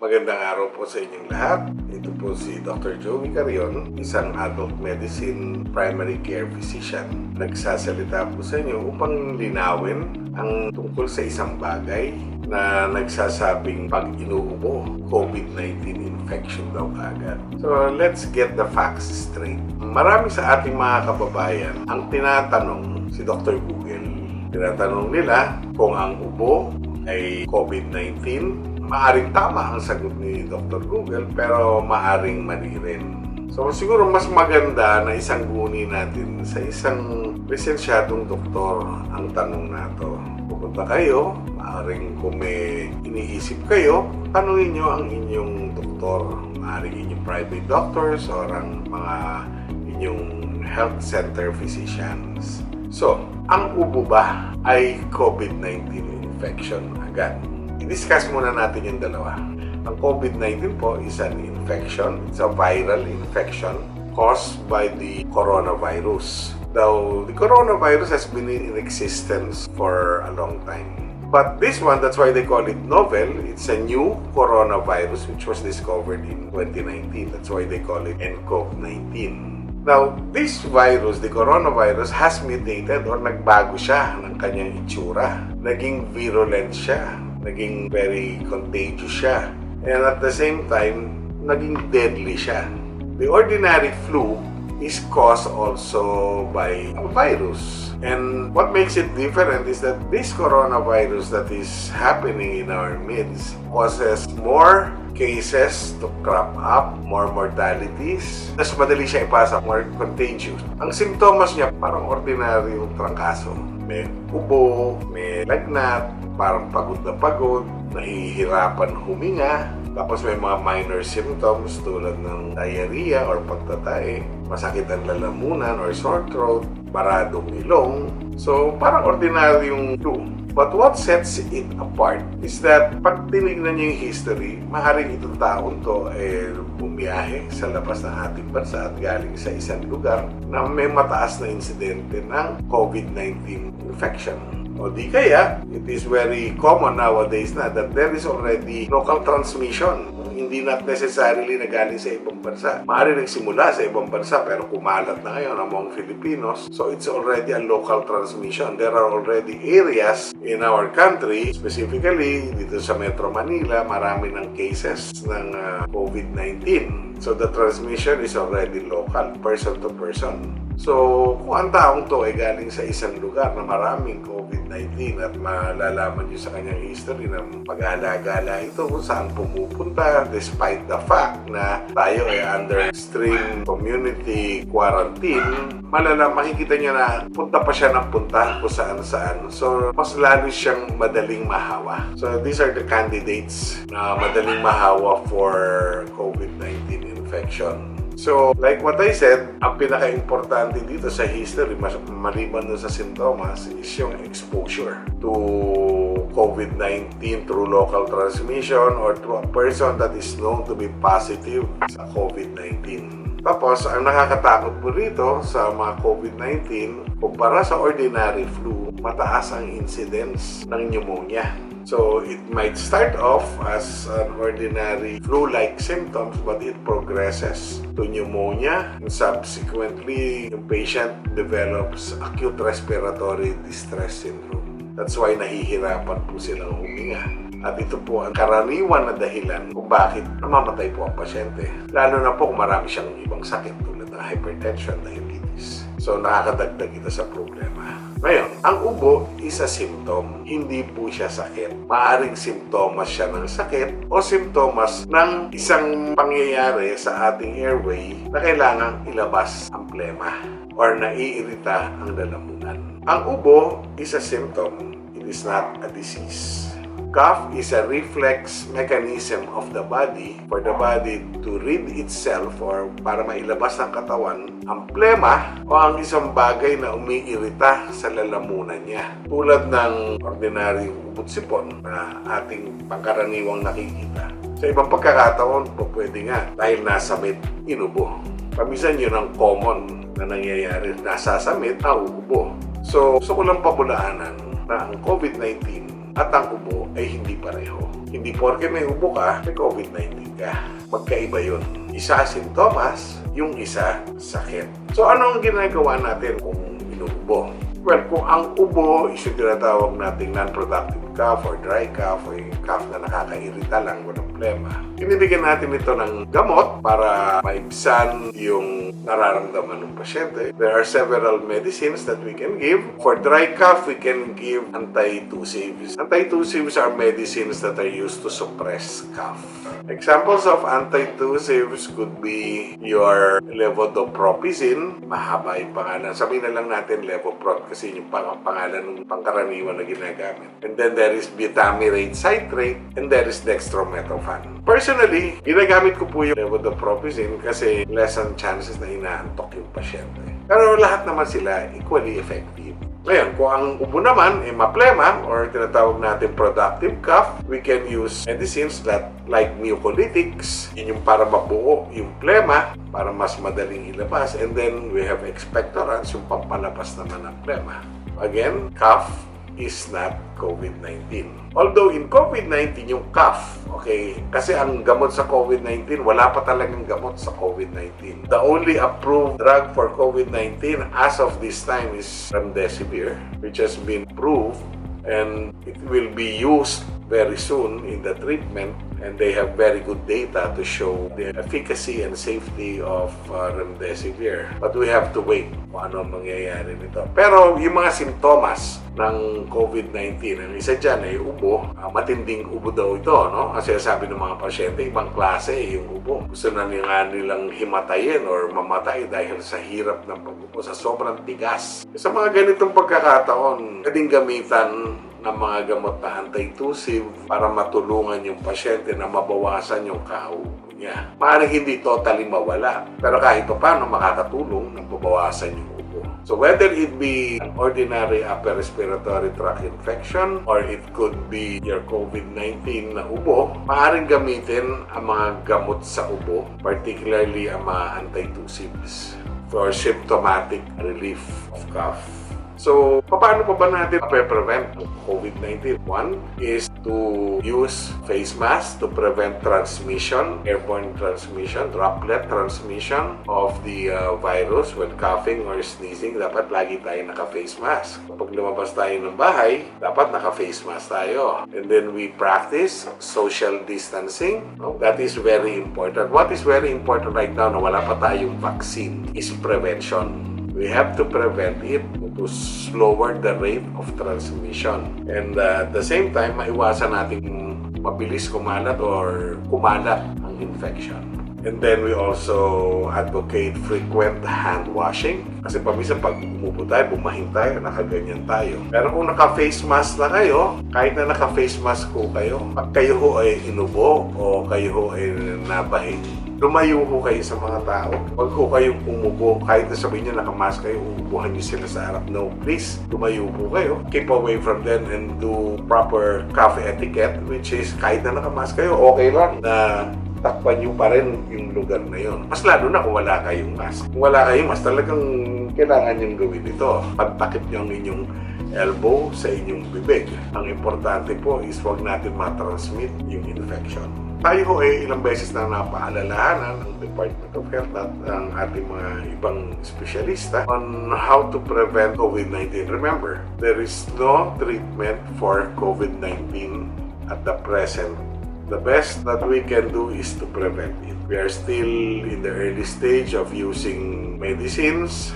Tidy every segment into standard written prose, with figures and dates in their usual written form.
Magandang araw po sa inyong lahat. Ito po si Dr. Joey Carion, isang adult medicine primary care physician. Nagsasalita po sa inyo upang linawin ang tungkol sa isang bagay na nagsasabing pag inuubo, COVID-19 infection daw agad. So let's get the facts straight. Marami sa ating mga kababayan ang tinatanong si Dr. Google. Tinatanong nila kung ang ubo ay COVID-19. Maaring tama ang sagot ni Dr. Google pero maaring mali rin. So siguro mas maganda na isang guni natin sa isang lisensyadong doktor ang tanong na to. Pupunta kayo, maaring kung may iniisip kayo, tanungin nyo ang inyong doktor. Maaring inyong private doctors o ang mga inyong health center physicians. So, ang ubo ba ay COVID-19 infection agad? I-discuss muna natin yung dalawa. Ang COVID-19 po is an infection. It's a viral infection caused by the coronavirus. Though the coronavirus has been in existence for a long time. But this one, that's why they call it novel. It's a new coronavirus which was discovered in 2019. That's why they call it nCoV-19. Now, this virus, the coronavirus, has mutated or nagbago siya ng kanyang itsura. Naging virulent siya. Naging very contagious siya. And at the same time, naging deadly siya. The ordinary flu is caused also by a virus. And what makes it different is that this coronavirus that is happening in our midst causes more cases to crop up, more mortalities. Mas madali siya ipasa, more contagious. Ang symptoms niya parang ordinaryong trangkaso. May ubo, may lagnat, parang pagod, nahihirapan huminga, tapos may mga minor symptoms tulad ng diarrhea or pagtatae, masakit ang lalamunan or sore throat, baradong ilong. So, parang ordinaryong flu. But what sets it apart is that pag tinignan niyo yung history, maaaring itong taon to bumiyahe sa labas ng ating bansa at galing sa isang lugar na may mataas na insidente ng COVID-19 infection. O di kaya, it is very common nowadays na that there is already local transmission. Hindi not necessarily na galing sa ibang bansa. Maaari nagsimula sa ibang bansa pero kumalat na ngayon among Filipinos. So it's already a local transmission. There are already areas in our country, specifically dito sa Metro Manila, marami ng cases ng COVID-19. So the transmission is already local, person to person. So kung ang taong to ay galing sa isang lugar na maraming COVID-19 at malalaman nyo sa kanyang history ng pag-alagala ito kung saan pumupunta despite the fact na tayo ay under extreme community quarantine, makikita nyo na punta pa siya ng punta kung saan-saan. So mas lalo siyang madaling mahawa. So these are the candidates na madaling mahawa for COVID-19 infection. So, like what I said, ang pinaka-importante dito sa history, maliban dun sa sintomas, is yung exposure to COVID-19 through local transmission or to a person that is known to be positive sa COVID-19. Tapos, ang nakakatakot po rito sa mga COVID-19, kumpara sa ordinary flu, mataas ang incidence ng pneumonia. So, it might start off as an ordinary flu-like symptoms but it progresses to pneumonia and subsequently, yung patient develops acute respiratory distress syndrome. That's why nahihirapan po silang huminga. At ito po ang karaniwan na dahilan kung bakit namamatay po ang pasyente. Lalo na po kung marami siyang ibang sakit tulad ng hypertension, diabetes. So, nakakadagdag ito sa problema. Ngayon, ang ubo is a symptom, hindi po siya sakit. Maaring simptomas siya ng sakit o simptomas ng isang pangyayari sa ating airway na kailangang ilabas ang plema or naiirita ang lalamunan. Ang ubo is a symptom, it is not a disease. Cough is a reflex mechanism of the body for the body to rid itself or para mailabas ng katawan ang plema o ang isang bagay na umiirita sa lalamunan niya. Tulad ng ordinaryong ubot-sipon na ating pangkaraniwang nakikita. Sa ibang pagkakataon po pwede nga dahil nasamit, inubo. Paminsan yun ang common na nangyayari, nasasamit, nauubo. So gusto ko lang pabulaanan na ang COVID-19 at ang ubo ay hindi pareho. Hindi porke may ubo ka, may COVID-19 ka. Magkaiba yun. Isa sintomas, yung isa sakit. So ano ang ginagawa natin kung inuubo? Well, kung ang ubo is yung tinatawag nating non-productive cough or dry cough o yung cough na nakakairita lang, walang problema. Binibigyan natin ito ng gamot para maibsan yung nararamdaman ng pasyente. There are several medicines that we can give. For dry cough, we can give antitussives. Antitussives are medicines that are used to suppress cough. Examples of antitussives could be your levodopropisin. Mahaba yung pangalan. Sabihin na lang natin levoprot kasi yung pangalan ng pangkaraniwan na ginagamit. And then there is butamirate citrate and there is dextromethorphan. Personally, ginagamit ko po yung levodopropisin kasi less ang chances na inaantok yung pasyente. Pero lahat naman sila equally effective. Ngayon, kung ang ubo naman ay maplema or tinatawag natin productive cough, we can use medicines that like mucolytics, yun yung para mabuo yung plema, para mas madaling ilabas. And then we have expectorants, yung pampalabas naman ng plema. Again, cough is not COVID-19. Although in COVID-19, yung cough, okay, kasi ang gamot sa COVID-19, wala pa talagang gamot sa COVID-19. The only approved drug for COVID-19 as of this time is remdesivir, which has been approved and it will be used very soon in the treatment, and they have very good data to show the efficacy and safety of remdesivir. But we have to wait kung ano mangyayari nito. Pero yung mga simptomas ng COVID-19, ang isa dyan ay ubo. Matinding ubo daw ito, no? Kasi sabi ng mga pasyente, ibang klase yung ubo. Gusto na nilang himatayin or mamatay dahil sa hirap ng pag-ubo, sa sobrang tigas. Sa mga ganitong pagkakataon, pwedeng gamitan ng mga gamot na antitussive para matulungan yung pasyente na mabawasan yung kauubo niya. Maaaring hindi totally mawala, pero kahit pa paano makakatulong na mabawasan yung ubo. So whether it be an ordinary upper respiratory tract infection or it could be your COVID-19 na ubo, maaaring gamitin ang mga gamot sa ubo, particularly ang mga antitussives for symptomatic relief of cough. So, paano pa ba natin prevent COVID-19? One is to use face mask to prevent transmission, airborne transmission, droplet transmission of the virus when coughing or sneezing. Dapat lagi tayo naka-face mask. Kapag lumabas tayo ng bahay, dapat naka-face mask tayo. And then we practice social distancing. That is very important. What is very important right now na wala pa tayong vaccine is prevention. We have to prevent it to lower the rate of transmission. And at the same time, maiwasan natin mabilis kumalat or kumalat ang infection. And then we also advocate frequent hand washing. Kasi paminsan pag umupo tayo, bumahin tayo, nakaganyan tayo. Pero kung naka-face mask na kayo, kahit na naka-face mask ko kayo, pag kayo ho ay inubo o kayo ho ay nabahin, lumayo ho kayo sa mga tao. Pag ho kayong umubo, kahit na sabihin nyo nakamask kayo, uubuhan nyo sila sa harap. No, please, lumayo po kayo. Keep away from them and do proper cough etiquette, which is kahit na nakamask kayo, okay lang na takpan nyo pa rin yung lugar na yun. Mas lalo na kung wala kayong mask. Kung wala kayong mask, talagang kailangan nyo gawin ito. Pagtakip nyo ang inyong elbow sa inyong bibig. Ang importante po is huwag natin matransmit yung infection. Tayo ho ay ilang beses na napaalalahanan ng Department of Health at ang ating mga ibang espesyalista on how to prevent COVID-19. Remember, there is no treatment for COVID-19 at the present. The best that we can do is to prevent it. We are still in the early stage of using medicines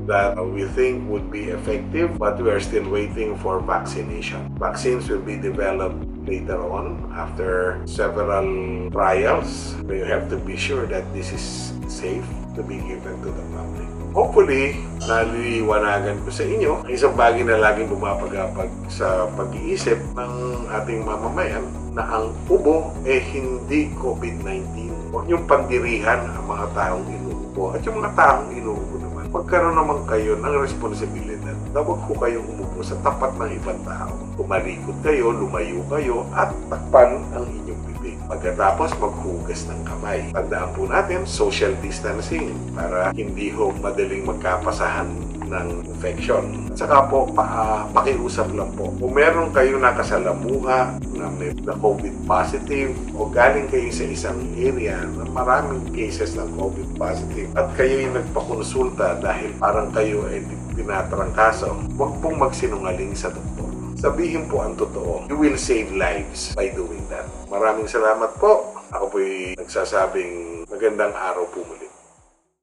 that we think would be effective, but we are still waiting for vaccination. Vaccines will be developed later on after several trials. We have to be sure that this is safe to be given to the public. Hopefully, naliliwanagan ko sa inyo ang isang bagay na laging bumapagapag sa pag-iisip ng ating mamamayan na ang ubo hindi COVID-19. Huwag niyong pandirihan ang mga taong inuubo. At yung mga taong inuubo naman, magkaroon naman kayo ng responsibilidad na huwag ko kayong umupo sa tapat ng ibang tao. Tumalikod kayo, lumayo kayo, at takpan ang inyong bibig. Pagkatapos, maghugas ng kamay. Tandaan po natin, social distancing para hindi ho madaling magkapasahan ng infection. At saka po, pakiusap lang po. Kung meron kayo nakasalamuha na COVID positive o galing kayo sa isang area na maraming cases ng COVID positive at kayo yung nagpakonsulta dahil parang kayo ay tinatrangkaso, huwag pong magsinungaling sa doktor. Sabihin po ang totoo. You will save lives by doing that. Maraming salamat po. Ako po'y nagsasabing magandang araw po muli.